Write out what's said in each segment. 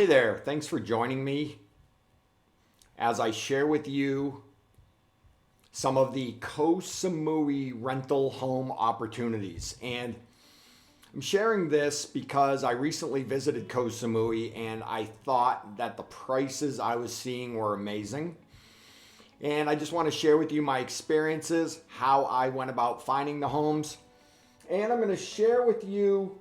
Hey there, thanks for joining me as I share with you some of the Koh Samui rental home opportunities. And I'm sharing this because I recently visited Koh Samui and I thought that the prices I was seeing were amazing. And I just want to share with you my experiences, how I went about finding the homes. And I'm going to share with you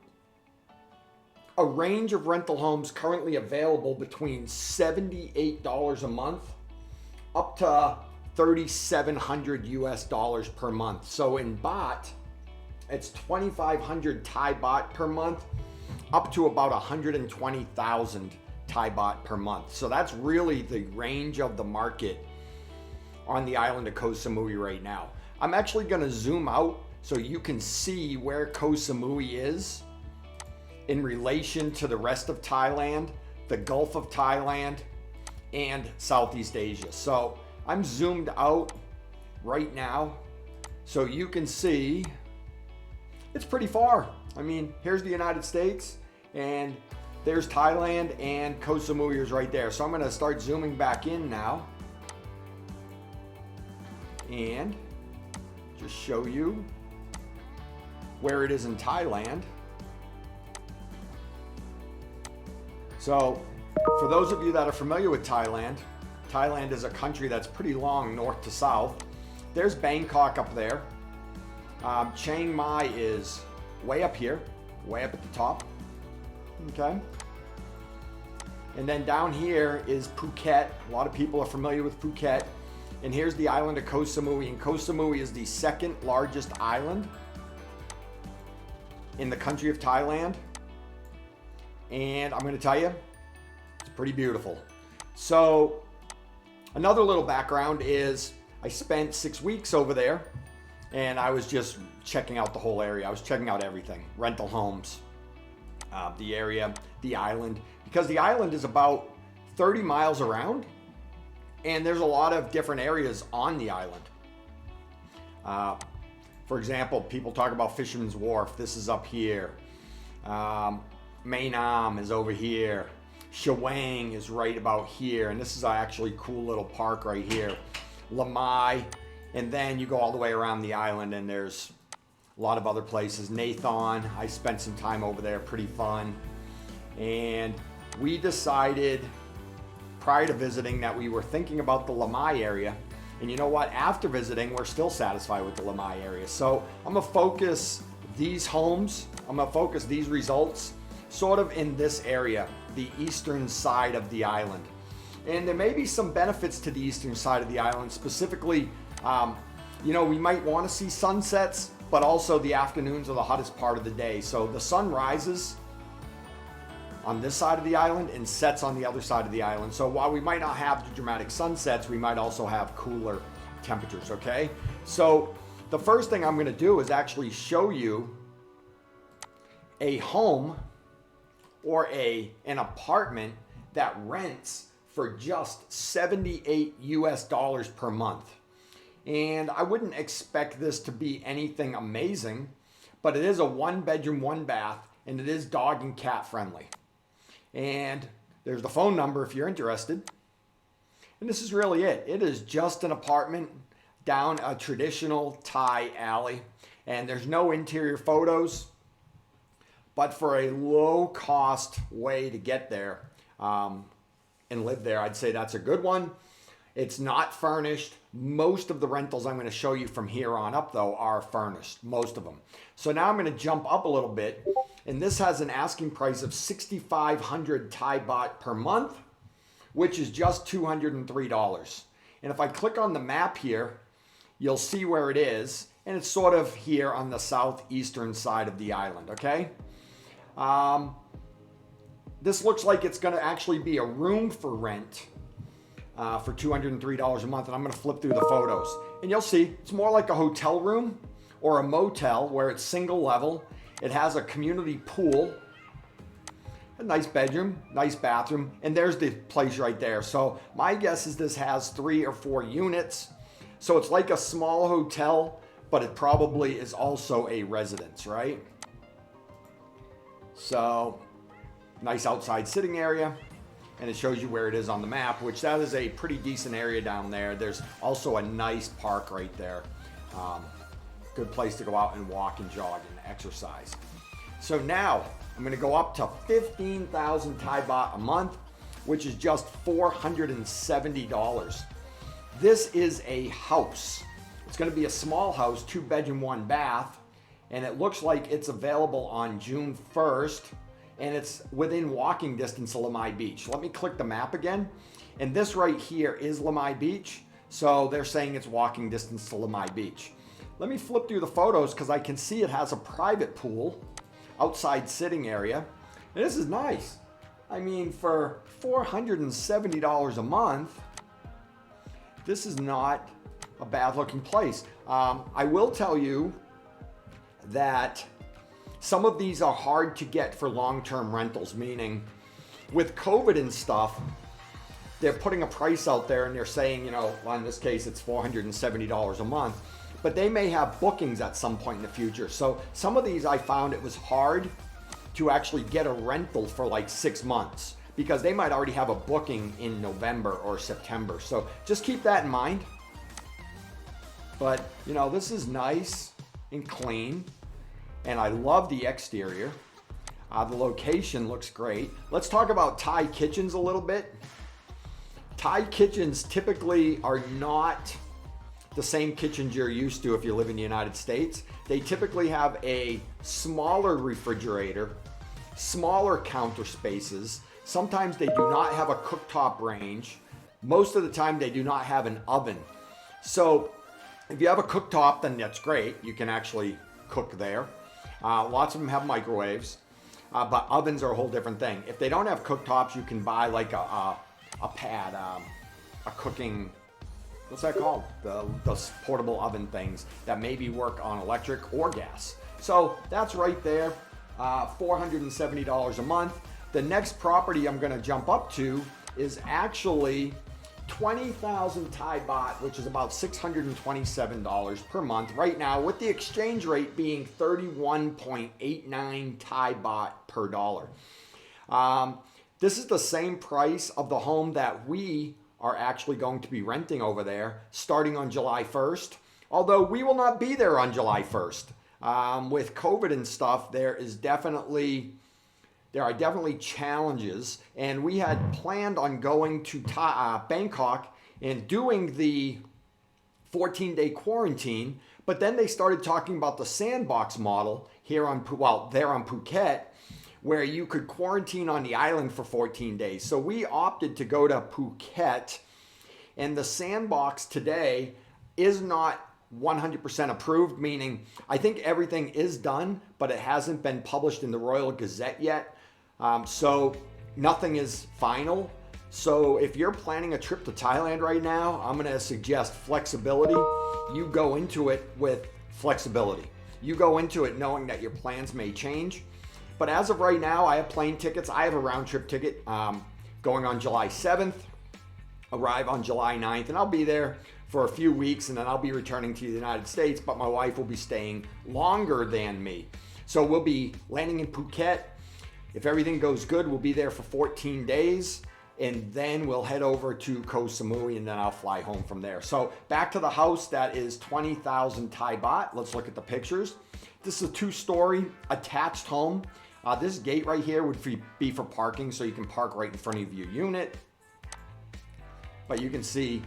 a range of rental homes currently available between $78 a month up to 3,700 US dollars per month. So in Baht, it's 2,500 Thai Baht per month up to about 120,000 Thai Baht per month. So that's really the range of the market on the island of Koh Samui right now. I'm actually going to zoom out so you can see where Koh Samui is in relation to the rest of Thailand, the Gulf of Thailand, and Southeast Asia. So I'm zoomed out right now so you can see it's pretty far. I mean, here's the United States and there's Thailand, and Koh Samui is right there. So I'm going to start zooming back in now and just show you where it is in Thailand. So for those of you that are familiar with Thailand, Thailand is a country that's pretty long north to south. There's Bangkok up there. Chiang Mai is way up here, way up at the top. Okay. And then down here is Phuket. A lot of people are familiar with Phuket. And here's the island of Koh Samui. And Koh Samui is the second largest island in the country of Thailand. And I'm going to tell you, it's pretty beautiful. So another little background is I spent 6 weeks over there and I was just checking out the whole area. I was checking out everything, rental homes, the area, the island, because the island is about 30 miles around and there's a lot of different areas on the island. For example, people talk about Fisherman's Wharf. This is up here. Mae Nam is over here. Shawang is right about here. And this is actually a cool little park right here. Lamai. And then you go all the way around the island and there's a lot of other places. Nathon, I spent some time over there, pretty fun. And we decided prior to visiting that we were thinking about the Lamai area. And you know what? After visiting, we're still satisfied with the Lamai area. So I'm gonna focus these homes, I'm gonna focus these results sort of in this area, the eastern side of the island. And there may be some benefits to the eastern side of the island, specifically, you know, we might want to see sunsets, but also the afternoons are the hottest part of the day. So the sun rises on this side of the island and sets on the other side of the island. So while we might not have the dramatic sunsets, we might also have cooler temperatures, okay? So the first thing I'm gonna do is actually show you a home or an apartment that rents for just 78 US dollars per month. And I wouldn't expect this to be anything amazing, but it is a 1-bedroom, 1-bath, and it is dog and cat friendly. And there's the phone number if you're interested. And this is really it. It is just an apartment down a traditional Thai alley, and there's no interior photos. But for a low cost way to get there and live there, I'd say that's a good one. It's not furnished. Most of the rentals I'm going to show you from here on up, though, are furnished, most of them. So now I'm going to jump up a little bit. And this has an asking price of 6,500 Thai Baht per month, which is just $203. And if I click on the map here, you'll see where it is. And it's sort of here on the southeastern side of the island, okay? This looks like it's going to actually be a room for rent for $203 a month. And I'm going to flip through the photos. And you'll see it's more like a hotel room or a motel where it's single level. It has a community pool, a nice bedroom, nice bathroom, and there's the place right there. So my guess is this has 3 or 4 units. So it's like a small hotel, but it probably is also a residence, right? So nice outside sitting area. and it shows you where it is on the map, which that is a pretty decent area down there. There's also a nice park right there. Good place to go out and walk and jog and exercise. So now I'm going to go up to 15,000 Thai baht a month, which is just $470. This is a house. It's going to be a small house, 2-bedroom, 1 bath, and it looks like it's available on June 1st, and it's within walking distance of Lamai Beach. Let me click the map again, and this right here is Lamai Beach, so they're saying it's walking distance to Lamai Beach. Let me flip through the photos because I can see it has a private pool, outside sitting area, and this is nice. I mean, for $470 a month, this is not a bad looking place. I will tell you that some of these are hard to get for long-term rentals, meaning with COVID and stuff, they're putting a price out there and they're saying, you know, well, in this case, it's $470 a month, but they may have bookings at some point in the future. So some of these I found it was hard to actually get a rental for like 6 months because they might already have a booking in November or September. So just keep that in mind. But you know, this is nice and clean, and I love the exterior. The location looks great. Let's talk about Thai kitchens a little bit. Thai kitchens typically are not the same kitchens you're used to if you live in the United States. They typically have a smaller refrigerator, smaller counter spaces. Sometimes they do not have a cooktop range. Most of the time they do not have an oven. So if you have a cooktop, then that's great. You can actually cook there. Lots of them have microwaves, but ovens are a whole different thing. If they don't have cooktops, you can buy like a pad, a cooking, what's that called? The portable oven things that maybe work on electric or gas. So that's right there, $470 a month. The next property I'm gonna jump up to is actually 20,000 Thai baht, which is about $627 per month right now, with the exchange rate being 31.89 Thai baht per dollar. This is the same price of the home that we are actually going to be renting over there starting on July 1st, although we will not be there on July 1st. With COVID and stuff, there are definitely challenges, and we had planned on going to Bangkok and doing the 14-day quarantine, but then they started talking about the sandbox model here there on Phuket, where you could quarantine on the island for 14 days. So we opted to go to Phuket, and the sandbox today is not 100% approved, meaning I think everything is done, but it hasn't been published in the Royal Gazette yet. So nothing is final. So if you're planning a trip to Thailand right now, I'm going to suggest flexibility. You go into it with flexibility. You go into it knowing that your plans may change. But as of right now, I have plane tickets. I have a round trip ticket going on July 7th, arrive on July 9th, and I'll be there for a few weeks, and then I'll be returning to the United States, but my wife will be staying longer than me. So we'll be landing in Phuket. If everything goes good, we'll be there for 14 days, and then we'll head over to Koh Samui, and then I'll fly home from there. So back to the house that is 20,000 Thai baht. Let's look at the pictures. This is a 2-story attached home. This gate right here would be for parking, so you can park right in front of your unit. But you can see,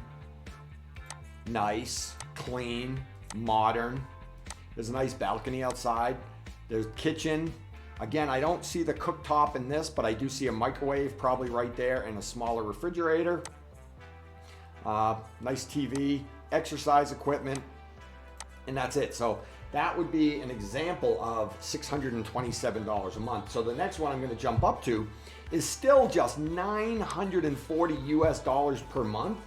nice, clean, modern. There's a nice balcony outside. There's kitchen. Again, I don't see the cooktop in this, but I do see a microwave probably right there and a smaller refrigerator. Nice TV, exercise equipment, and that's it. So that would be an example of $627 a month. So the next one I'm going to jump up to is still just $940 US per month,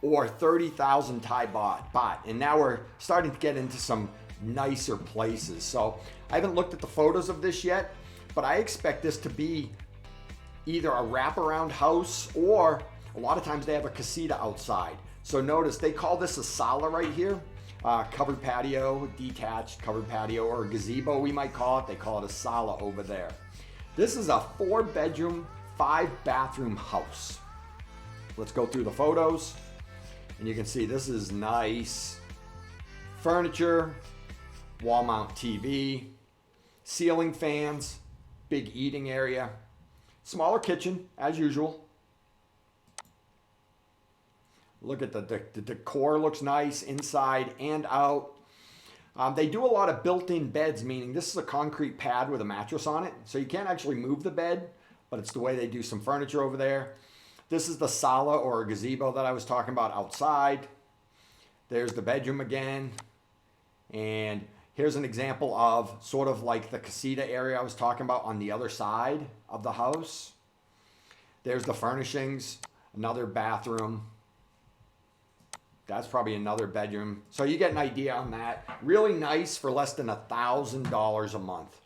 or 30,000 Thai baht. And now we're starting to get into some nicer places. So I haven't looked at the photos of this yet, but I expect this to be either a wraparound house, or a lot of times they have a casita outside. So notice they call this a sala right here. Covered patio, detached covered patio, or a gazebo we might call it. They call it a sala over there. This is a 4-bedroom, 5-bathroom house. Let's go through the photos. And you can see this is nice furniture, wall mount TV, ceiling fans, big eating area, smaller kitchen as usual. Look at the decor, looks nice inside and out. They do a lot of built-in beds, meaning this is a concrete pad with a mattress on it. So you can't actually move the bed, but it's the way they do some furniture over there. This is the sala or gazebo that I was talking about outside. There's the bedroom again. And here's an example of sort of like the casita area I was talking about on the other side of the house. There's the furnishings, another bathroom. That's probably another bedroom. So you get an idea on that. Really nice for less than $1,000 a month.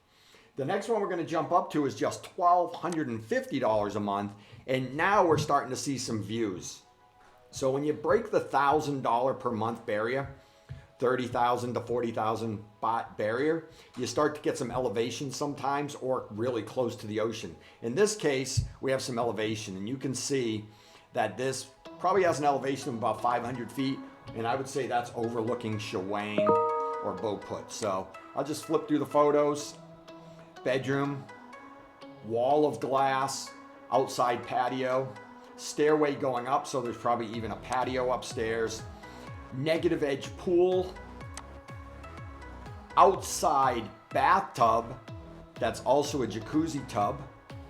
The next one we're going to jump up to is just $1,250 a month. And now we're starting to see some views. So when you break the $1,000 per month barrier, 30,000 to 40,000 baht barrier, you start to get some elevation sometimes or really close to the ocean. In this case, we have some elevation, and you can see that this probably has an elevation of about 500 feet, and I would say that's overlooking Shawang or Boput. So I'll just flip through the photos. Bedroom, wall of glass, outside patio, stairway going up, so there's probably even a patio upstairs, negative edge pool, outside bathtub, that's also a jacuzzi tub,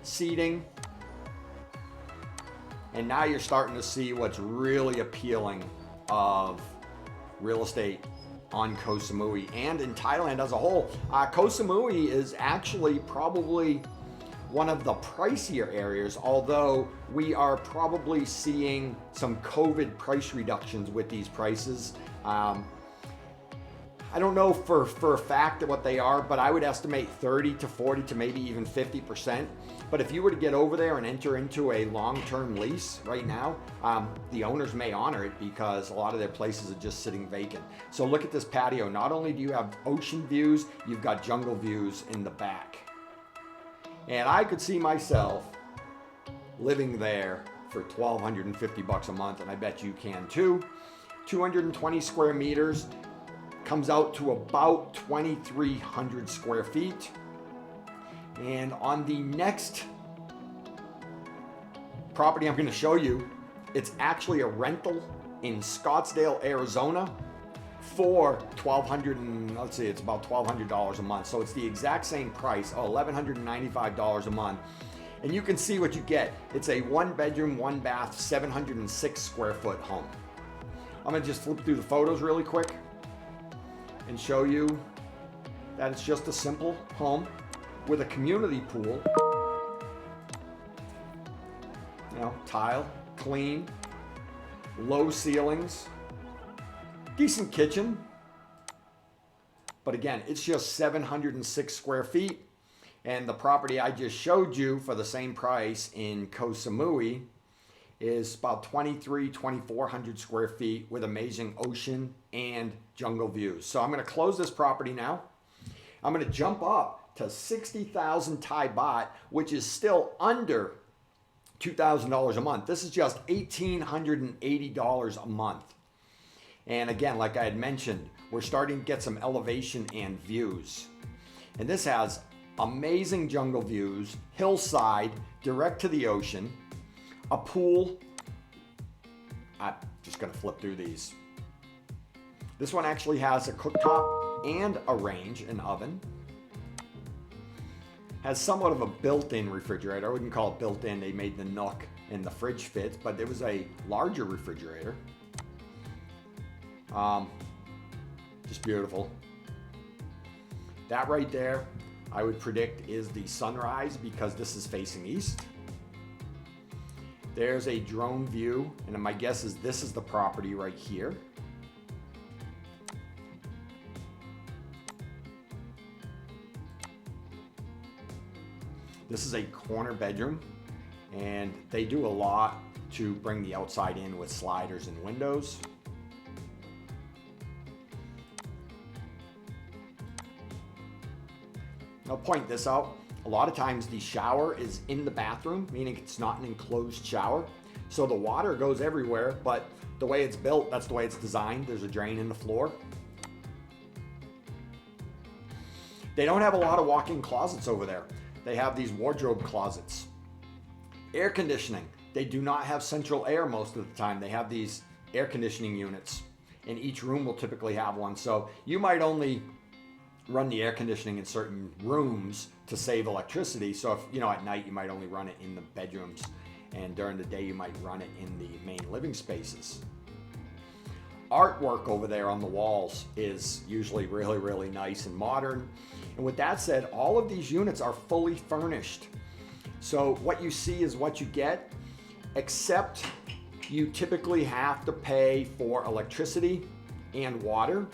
seating. And now you're starting to see what's really appealing of real estate on Koh Samui and in Thailand as a whole. Koh Samui is actually probably one of the pricier areas, although we are probably seeing some COVID price reductions with these prices. I don't know for a fact what they are, but I would estimate 30 to 40 to maybe even 50%. But if you were to get over there and enter into a long-term lease right now, the owners may honor it because a lot of their places are just sitting vacant. So look at this patio. Not only do you have ocean views, you've got jungle views in the back. And I could see myself living there for $1,250 a month, and I bet you can too. 220 square meters. Comes out to about 2,300 square feet. And on the next property I'm going to show you, it's actually a rental in Scottsdale, Arizona for let's see, it's about $1,200 a month. So it's the exact same price, $1,195 a month. And you can see what you get. It's a 1-bedroom, 1-bath, 706 square foot home. I'm going to just flip through the photos really quick and show you that it's just a simple home with a community pool. You know, tile, clean, low ceilings, decent kitchen. But again, it's just 706 square feet. And the property I just showed you for the same price in Koh Samui is about 2,400 square feet with amazing ocean and jungle views. So I'm going to close this property now. I'm going to jump up to 60,000 Thai Baht, which is still under $2,000 a month. This is just $1,880 a month. And again, like I had mentioned, we're starting to get some elevation and views. And this has amazing jungle views, hillside, direct to the ocean, a pool. I'm just going to flip through these. This one actually has a cooktop and a range, an oven. Has somewhat of a built-in refrigerator. I wouldn't call it built-in. They made the nook and the fridge fit, but it was a larger refrigerator. Just beautiful. That right there, I would predict is the sunrise because this is facing east. There's a drone view, and my guess is this is the property right here. This is a corner bedroom, and they do a lot to bring the outside in with sliders and windows. I'll point this out. A lot of times the shower is in the bathroom, meaning it's not an enclosed shower. So the water goes everywhere, but the way it's built, that's the way it's designed. There's a drain in the floor. They don't have a lot of walk-in closets over there. They have these wardrobe closets. Air conditioning. They do not have central air most of the time. They have these air conditioning units, and each room will typically have one. So you might only run the air conditioning in certain rooms to save electricity. So if, at night you might only run it in the bedrooms, and during the day you might run it in the main living spaces. Artwork over there on the walls is usually really, really nice and modern. And with that said, all of these units are fully furnished. So what you see is what you get, except you typically have to pay for electricity and water.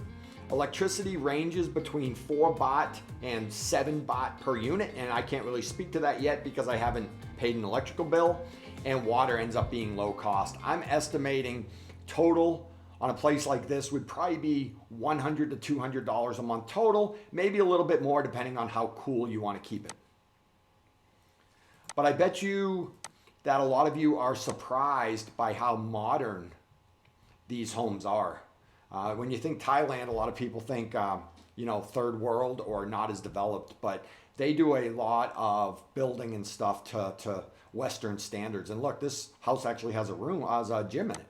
Electricity ranges between 4 baht and 7 baht per unit, and I can't really speak to that yet because I haven't paid an electrical bill, and water ends up being low cost. I'm estimating total on a place like this would probably be $100 to $200 a month total, maybe a little bit more depending on how cool you want to keep it. But I bet you that a lot of you are surprised by how modern these homes are. When you think Thailand, a lot of people think, third world or not as developed, but they do a lot of building and stuff to Western standards. And look, this house actually has a gym in it.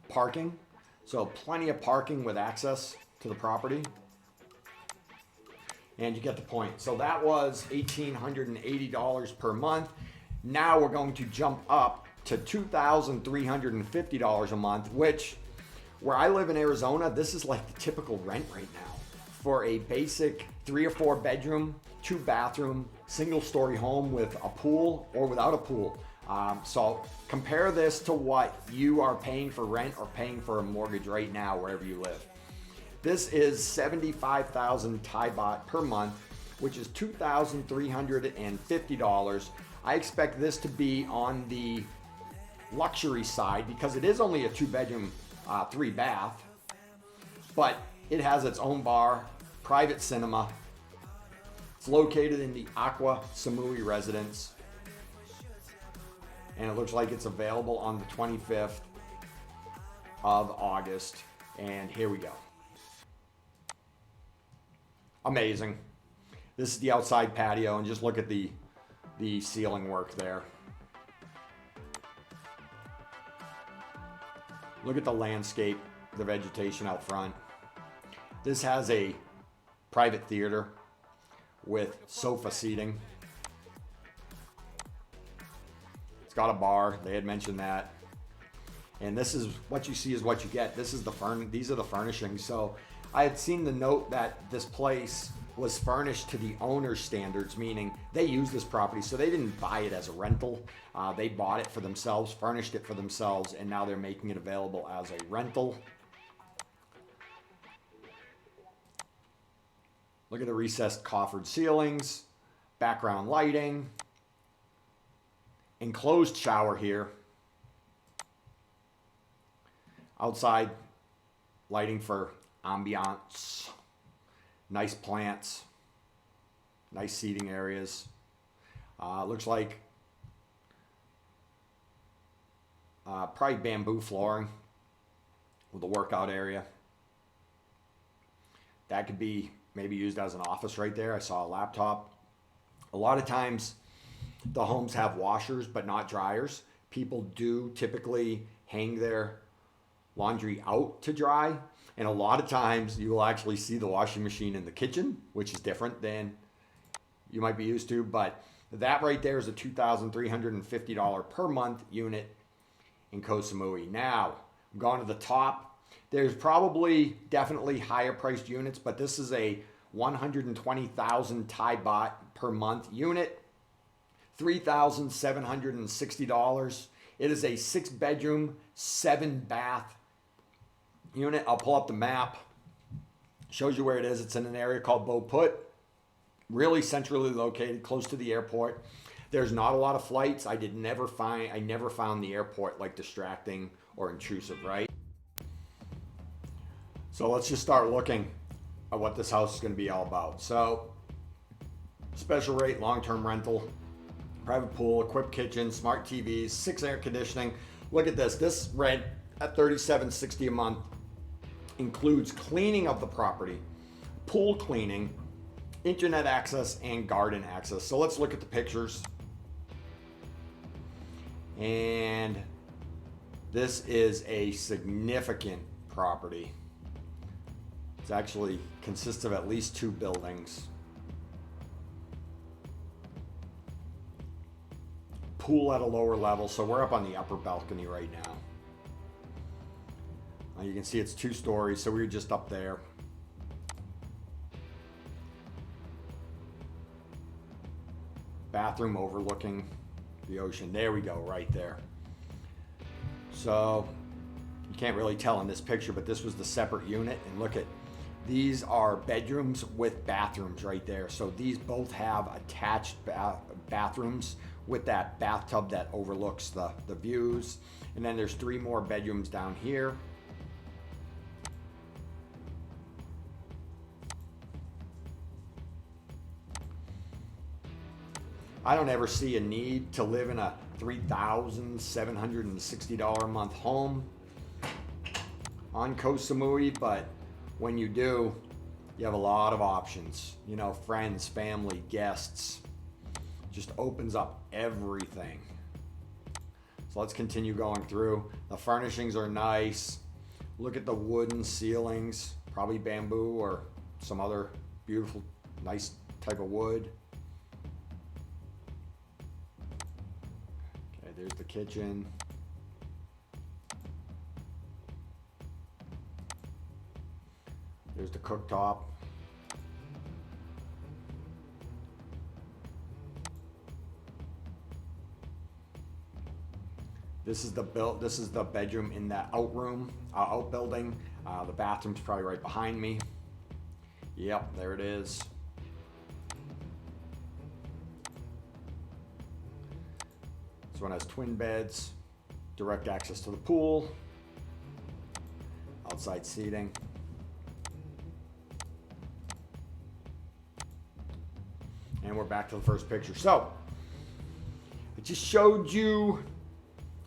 Parking, so plenty of parking with access to the property. And you get the point. So that was $1,880 per month. Now we're going to jump up to $2,350 a month, which, where I live in Arizona, this is like the typical rent right now for a basic 3 or 4 bedroom, 2 bathroom, single story home with a pool or without a pool. So compare this to what you are paying for rent or paying for a mortgage right now wherever you live. This is 75,000 Thai Baht per month, which is $2,350. I expect this to be on the luxury side because it is only a 2-bedroom, 3 bath, but it has its own bar, private cinema. It's located in the Koh Samui residence, and it looks like it's available on the 25th of August. And here we go. Amazing. This is the outside patio, and just look at the ceiling work there. Look at the landscape, the vegetation out front. This has a private theater with sofa seating. It's got a bar. They had mentioned that. And this is what you see is what you get. These are the furnishings. So I had seen the note that this place was furnished to the owner's standards, meaning they use this property, so they didn't buy it as a rental. They bought it for themselves, furnished it for themselves, and now they're making it available as a rental. Look at the recessed coffered ceilings, background lighting, enclosed shower here. Outside lighting for ambiance, nice plants, nice seating areas. Looks like probably bamboo flooring with a workout area. That could be maybe used as an office right there. I saw a laptop. A lot of times the homes have washers but not dryers. People do typically hang their laundry out to dry, and a lot of times you will actually see the washing machine in the kitchen, which is different than you might be used to. But that right there is a $2,350 per month unit in Koh Samui. Now I'm going to the top. There's probably definitely higher priced units, but this is a 120,000 Thai Baht per month unit, $3,760. It is a 6-bedroom, 7-bath unit. I'll pull up the map. Shows you where it is. It's in an area called Koh Put, really centrally located, close to the airport. There's not a lot of flights. I never found the airport like distracting or intrusive, right? So let's just start looking. of what this house is going to be all about. So, special rate, long-term rental, private pool, equipped kitchen, smart TVs, 6 air conditioning. Look at this. This rent at $37.60 a month includes cleaning of the property, pool cleaning, internet access, and garden access. So let's look at the pictures. And this is a significant property. It actually consists of at least 2 buildings. Pool at a lower level, so we're up on the upper balcony right now. You can see it's 2 stories, so we were just up there. Bathroom overlooking the ocean. There we go, right there. So you can't really tell in this picture, but this was the separate unit. And look at, these are bedrooms with bathrooms right there. So these both have attached bathrooms with that bathtub that overlooks the views. And then there's 3 more bedrooms down here. I don't ever see a need to live in a $3,760 a month home on Koh Samui, but when you do, you have a lot of options. You know, friends, family, guests. Just opens up everything. So let's continue going through. The furnishings are nice. Look at the wooden ceilings, probably bamboo or some other beautiful, nice type of wood. Okay, there's the kitchen. There's the cooktop. This is the bedroom in that outbuilding. The bathroom's probably right behind me. Yep, there it is. This one has twin beds, direct access to the pool, outside seating. And we're back to the first picture. So, I just showed you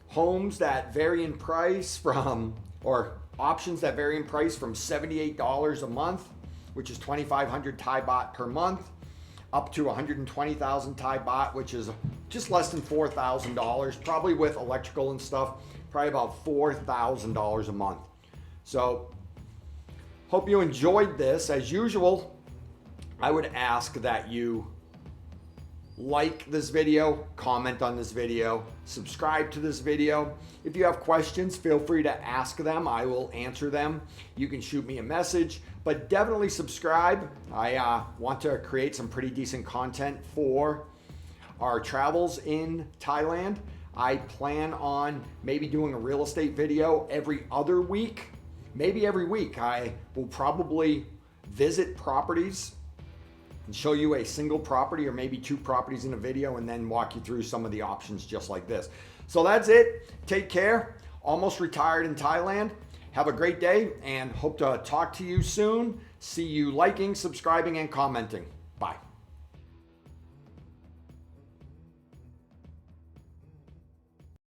homes that vary in price from, or options that vary in price from $78 a month, which is 2,500 Thai Baht per month, up to 120,000 Thai Baht, which is just less than $4,000, probably with electrical and stuff, probably about $4,000 a month. So, hope you enjoyed this. As usual, I would ask that you like this video, comment on this video, subscribe to this video. If you have questions, feel free to ask them. I will answer them. You can shoot me a message, but definitely subscribe. I want to create some pretty decent content for our travels in Thailand. I plan on maybe doing a real estate video every other week, maybe every week. I will probably visit properties and show you a single property or maybe 2 properties in a video and then walk you through some of the options just like this. So that's it. Take care. Almost retired in Thailand. Have a great day and hope to talk to you soon. See you liking, subscribing, and commenting.